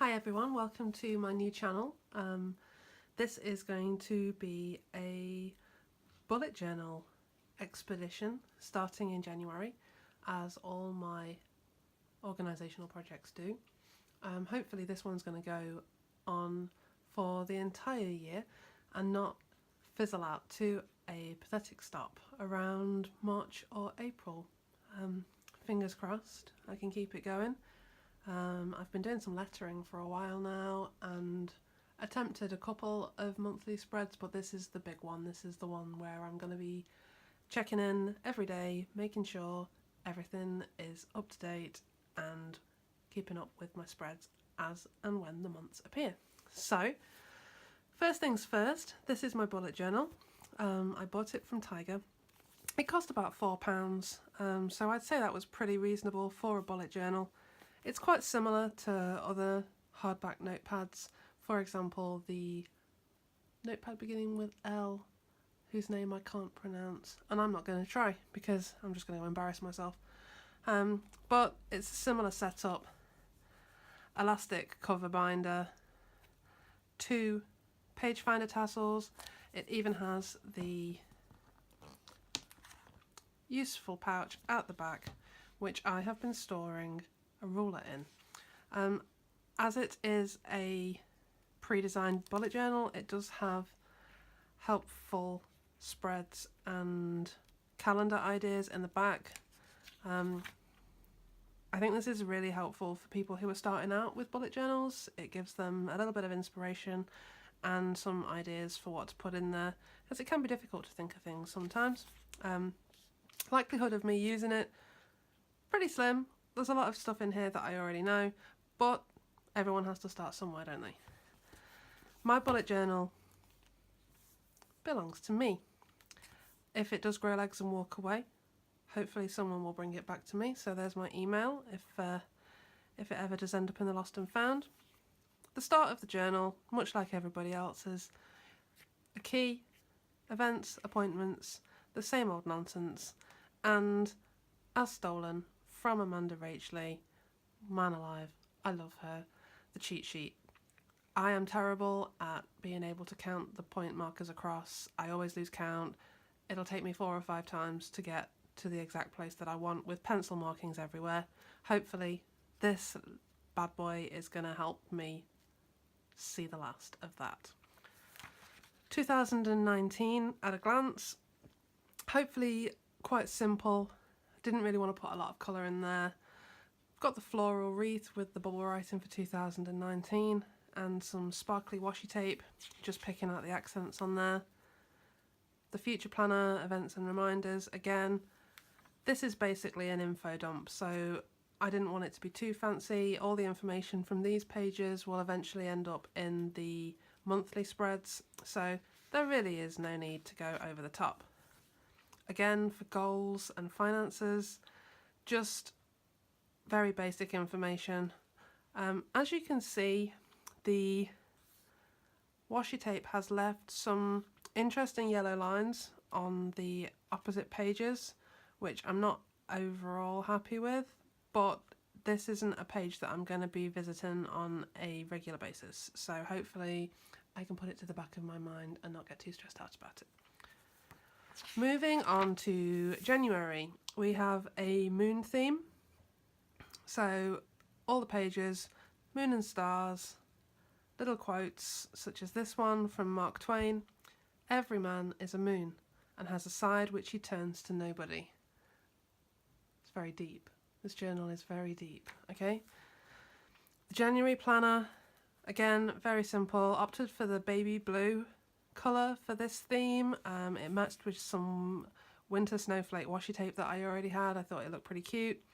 Hi everyone, welcome to my new channel. This is going to be a bullet journal expedition starting in January, as all my organisational projects do. Hopefully this one's going to go on for the entire year and not fizzle out to a pathetic stop around March or April. Fingers crossed I can keep it going. I've been doing some lettering for a while now and attempted a couple of monthly spreads, but this is the big one. This is the one where I'm going to be checking in every day, making sure everything is up to date and keeping up with my spreads as and when the months appear. So, first things first, this is my bullet journal. I bought it from Tiger. It cost about £4, so I'd say that was pretty reasonable for a bullet journal. It's quite similar to other hardback notepads. For example, the notepad beginning with L, whose name I can't pronounce, and I'm not going to try because I'm just going to embarrass myself. But it's a similar setup. Elastic cover binder, 2 page finder tassels. It even has the useful pouch at the back, which I have been storing a ruler in. As it is a pre-designed bullet journal, it does have helpful spreads and calendar ideas in the back. I think this is really helpful for people who are starting out with bullet journals. It gives them a little bit of inspiration and some ideas for what to put in there, because it can be difficult to think of things sometimes. Likelihood of me using it, pretty slim. There's a lot of stuff in here that I already know, but everyone has to start somewhere, don't they? My bullet journal belongs to me. If it does grow legs and walk away, hopefully someone will bring it back to me. So there's my email if it ever does end up in the lost and found. The start of the journal, much like everybody else's, a key, events, appointments, the same old nonsense, and as stolen from Amanda Rachley, man alive, I love her, the cheat sheet. I am terrible at being able to count the point markers across. I always lose count. It'll take me 4 or 5 times to get to the exact place that I want, with pencil markings everywhere. Hopefully this bad boy is going to help me see the last of that. 2019 at a glance, hopefully quite simple. Didn't really want to put a lot of colour in there. Got the floral wreath with the bubble writing for 2019 and some sparkly washi tape, just picking out the accents on there. The future planner, events and reminders. Again, this is basically an info dump, so I didn't want it to be too fancy. All the information from these pages will eventually end up in the monthly spreads, so there really is no need to go over the top. Again, for goals and finances, just very basic information. As you can see, the washi tape has left some interesting yellow lines on the opposite pages, which I'm not overall happy with, but this isn't a page that I'm going to be visiting on a regular basis, so hopefully I can put it to the back of my mind and not get too stressed out about it. Moving on to January, we have a moon theme. So all the pages, moon and stars, little quotes such as this one from Mark Twain: "Every man is a moon and has a side which he turns to nobody." It's very deep. This journal is very deep, okay? The January planner, again, very simple. Opted for the baby blue colour for this theme. It matched with some winter snowflake washi tape that I already had. I thought it looked pretty cute.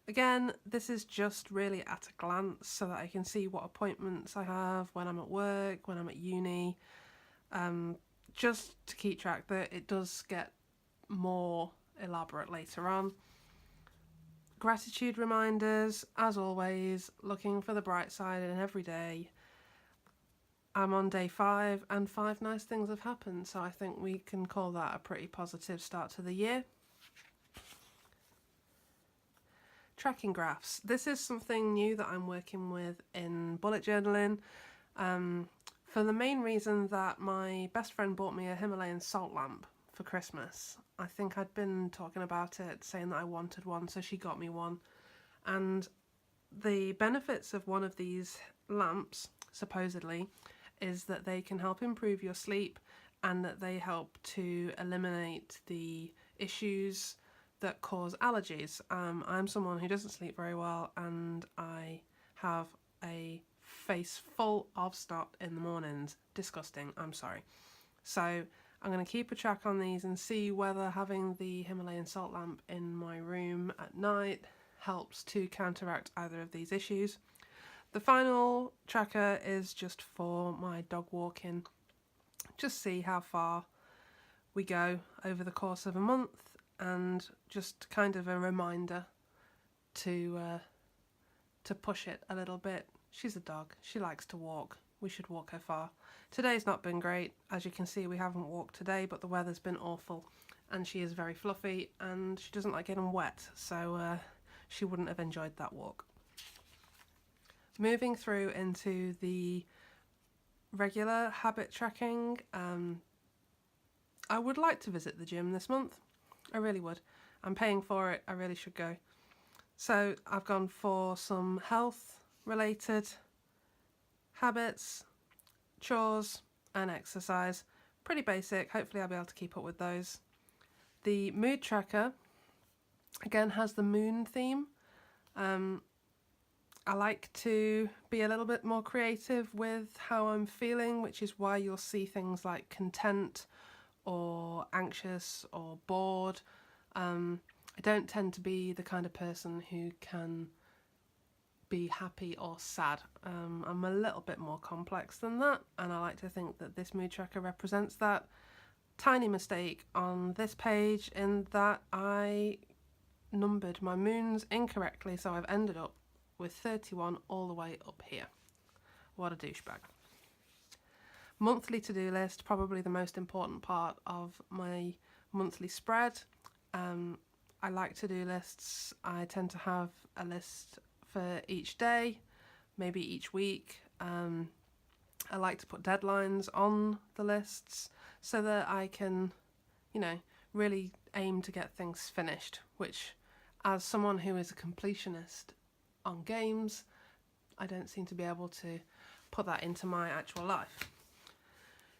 Again, this is just really at a glance so that I can see what appointments I have when I'm at work, when I'm at uni, just to keep track that it does get more elaborate later on. Gratitude reminders, as always, looking for the bright side in every day. I'm on day 5 and 5 nice things have happened, so I think we can call that a pretty positive start to the year. tracking graphs. This is something new that I'm working with in bullet journaling, for the main reason that my best friend bought me a Himalayan salt lamp for Christmas. I think I'd been talking about it, saying that I wanted one, so she got me one. And the benefits of one of these lamps, supposedly, is that they can help improve your sleep and that they help to eliminate the issues that cause allergies. I'm someone who doesn't sleep very well, and I have a face full of snot in the mornings. Disgusting, I'm sorry. So I'm going to keep a track on these and see whether having the Himalayan salt lamp in my room at night helps to counteract either of these issues. The final tracker is just for my dog walking. Just see how far we go over the course of a month, and just kind of a reminder to push it a little bit. She's a dog, she likes to walk, we should walk her far. Today's not been great, as you can see we haven't walked today, but the weather's been awful and she is very fluffy and she doesn't like getting wet, so she wouldn't have enjoyed that walk. Moving through into the regular habit tracking, I would like to visit the gym this month. I really would. I'm paying for it, I really should go. So I've gone for some health related habits, chores and exercise. Pretty basic, hopefully I'll be able to keep up with those. The mood tracker again has the moon theme. I like to be a little bit more creative with how I'm feeling, which is why you'll see things like content or anxious or bored. I don't tend to be the kind of person who can be happy or sad. I'm a little bit more complex than that, and I like to think that this mood tracker represents that. Tiny mistake on this page in that I numbered my moons incorrectly, so I've ended up with 31 all the way up here. What a douchebag. Monthly to-do list, probably the most important part of my monthly spread. I like to-do lists. I tend to have a list for each day, maybe each week. I like to put deadlines on the lists so that I can, really aim to get things finished, which, as someone who is a completionist on games, I don't seem to be able to put that into my actual life.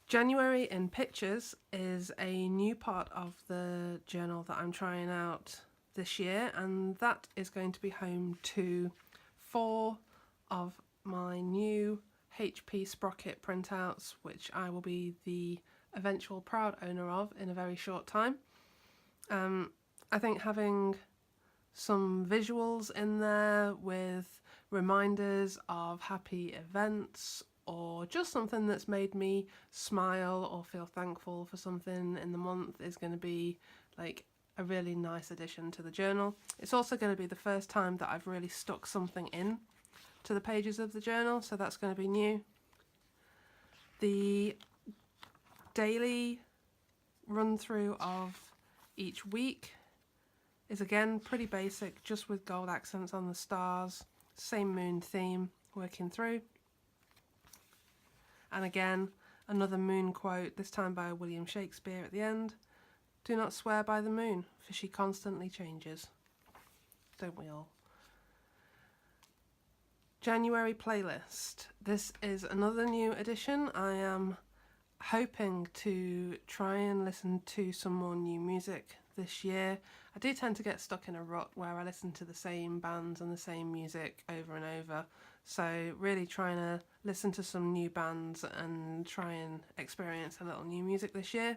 January in pictures is a new part of the journal that I'm trying out this year, and that is going to be home to 4 of my new HP Sprocket printouts, which I will be the eventual proud owner of in a very short time. I think having some visuals in there with reminders of happy events, or just something that's made me smile or feel thankful for something in the month, is going to be like a really nice addition to the journal. It's also going to be the first time that I've really stuck something in to the pages of the journal, so that's going to be new. The daily run through of each week is again pretty basic, just with gold accents on the stars, same moon theme working through. And again, another moon quote, this time by William Shakespeare at the end. Do not swear by the moon, for she constantly changes. Don't we all? January playlist. This is another new addition. I am hoping to try and listen to some more new music this year. I do tend to get stuck in a rut where I listen to the same bands and the same music over and over. So really trying to listen to some new bands and try and experience a little new music this year.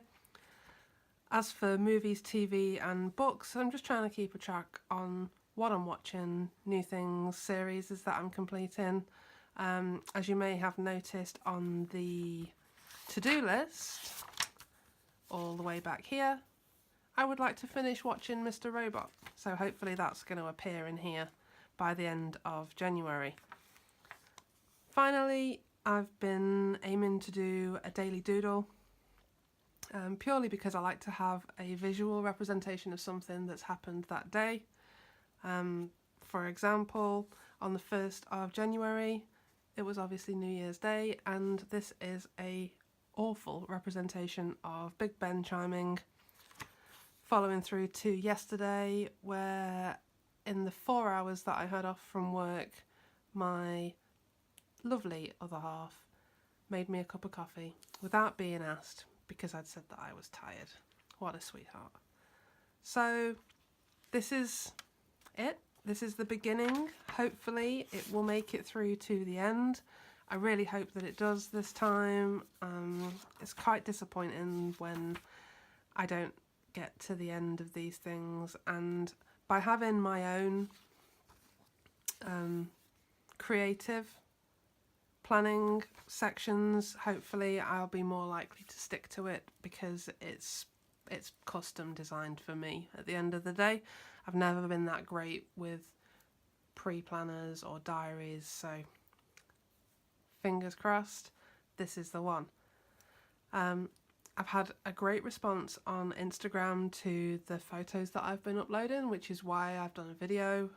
As for movies, TV and books, I'm just trying to keep a track on what I'm watching, new things, series that I'm completing. As you may have noticed on the to-do list, all the way back here, I would like to finish watching Mr. Robot. So hopefully that's going to appear in here by the end of January. Finally, I've been aiming to do a daily doodle, purely because I like to have a visual representation of something that's happened that day. For example, on the 1st of January, it was obviously New Year's Day, and this is a awful representation of Big Ben chiming, following through to yesterday, where in the 4 hours that I had off from work, my lovely other half made me a cup of coffee without being asked, because I'd said that I was tired. What a sweetheart. So this is it. This is the beginning. Hopefully it will make it through to the end. I really hope that it does this time. It's quite disappointing when I don't get to the end of these things, and by having my own creative planning sections, hopefully I'll be more likely to stick to it, because it's custom designed for me at the end of the day. I've never been that great with pre-planners or diaries, so fingers crossed this is the one. I've had a great response on Instagram to the photos that I've been uploading, which is why I've done a video.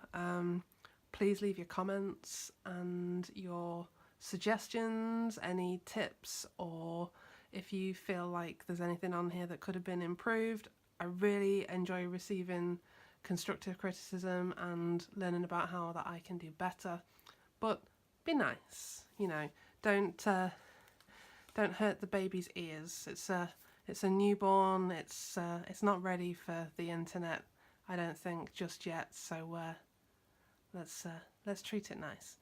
Please leave your comments and your suggestions, any tips, or if you feel like there's anything on here that could have been improved. I really enjoy receiving constructive criticism and learning about how that I can do better. But be nice, you know. Don't hurt the baby's ears. It's a newborn. It's not ready for the internet, I don't think, just yet. So let's treat it nice.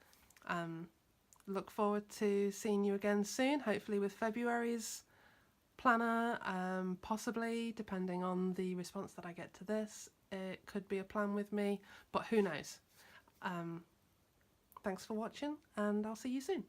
Look forward to seeing you again soon, hopefully with February's planner, possibly, depending on the response that I get to this. It could be a plan with me, but who knows. Thanks for watching, and I'll see you soon.